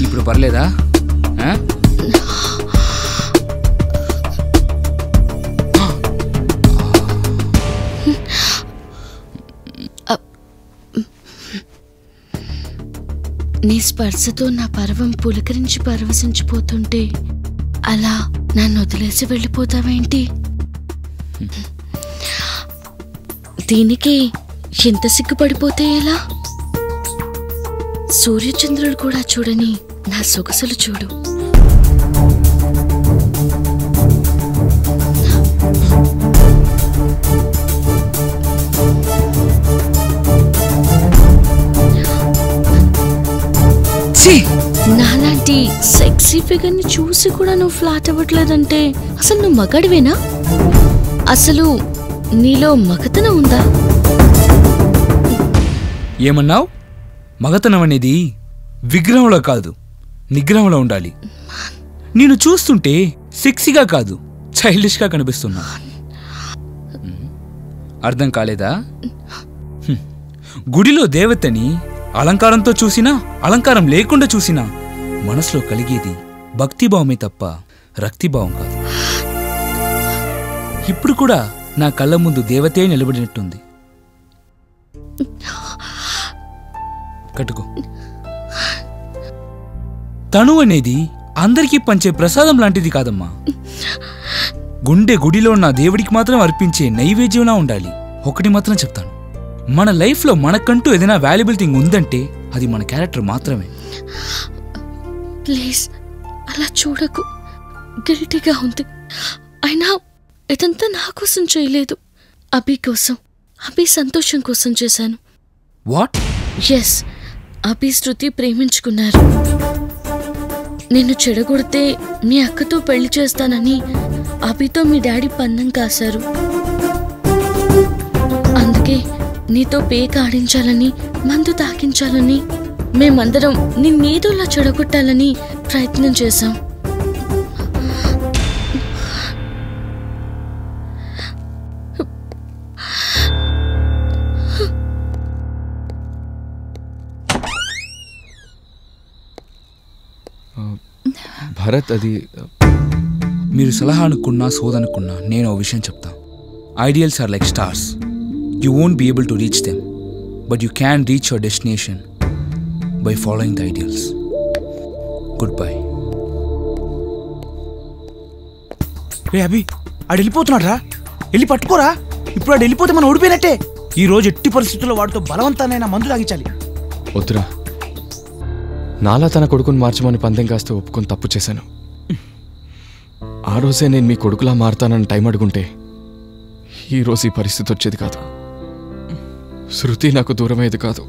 ఇప్పుడు పర్లేదా? నీ స్పర్శతో నా పర్వం పులకరించి పరవశించిపోతుంటే అలా నన్ను వదిలేసి వెళ్ళిపోతావేంటి? దీనికి ఎంత సిగ్గుపడిపోతే ఎలా? సూర్యచంద్రుడు కూడా చూడని నా సొగసులు చూడు. నాలాంటి సెక్సీ ఫిగర్ ని చూసి కూడా నువ్వు ఫ్లాట్ అవ్వట్లేదంటే అసలు నువ్వు మగాడివేనా? అసలు నీలో మగతనం ఉందా? ఏమన్నావు? మగతనం అనేది విగ్రహంలో కాదు, నిగ్రహంలో ఉండాలి. నేను చూస్తుంటే సెక్సీగా కాదు, చైల్డిష్ గా కనిపిస్తున్నా. అర్థం కాలేదా? గుడిలో దేవతని అలంకారంతో చూసినా, అలంకారం లేకుండా చూసినా మనసులో కలిగేది భక్తిభావమే తప్ప రక్తిభావం కాదు. ఇప్పుడు కూడా నా కళ్ళ ముందు దేవతే నిలబడినట్టుంది. కట్టుకో. తను అనేది అందరికీ పంచే ప్రసాదం లాంటిది కాదమ్మా. గుండె గుడిలో ఉన్న దేవుడికి మాత్రం అర్పించే నైవేద్యంలా ఉండాలి. ఒకటి మాత్రం చెప్తాను, మన లైఫ్లో మనకంటూ ఏదైనా వాల్యుబుల్ థింగ్ ఉందంటే అది మన క్యారెక్టర్ మాత్రమే. ప్లీజ్ అలా చూడకు, గిల్టీగా ఉంది. అయినా ఇదంతా నా కోసం చేయలేదు, అభి కోసం, అభి సంతోషం కోసం చేశాను. వాట్? ఎస్, అభి శృతి ప్రేమించుకున్నారు. నిన్ను చెడగొడితే మీ అక్కతో పెళ్లి చేస్తానని అభితో మీ డాడీ పందెం కాశారు. అందుకే నీతో పేక ఆడించాలని, మందు తాకించాలని, మేమందరం నిన్నేదోలా చెడగొట్టాలని ప్రయత్నం చేశాం. భరత్, అది మీరు సలహా అనుకున్నా సోదనుకున్నా నేను ఓ విషయం చెప్తా. Ideals are like stars. You won't be able to reach them, but you can reach your destination by following the ideals. Goodbye. రే అభి, ఆడు వెళ్ళిపోతున్నాడు రా, వెళ్ళి పట్టుకోరా. ఇప్పుడు ఆడు వెళ్ళిపోతే మనం ఓడిపోయినట్టే. ఈ రోజు ఎట్టి పరిస్థితుల్లో వాడితో బలవంతానైనా మందు తాగించాలి. వద్దురా, నాలా తన కొడుకుని మార్చమని పందెం కాస్తే ఒప్పుకొని తప్పు చేశాను. ఆ రోజే నేను మీ కొడుకులా మారుతానని టైం అడుగుంటే ఈరోజు ఈ పరిస్థితి వచ్చేది కాదు. శృతి నాకు దూరమయ్యేది కాదు.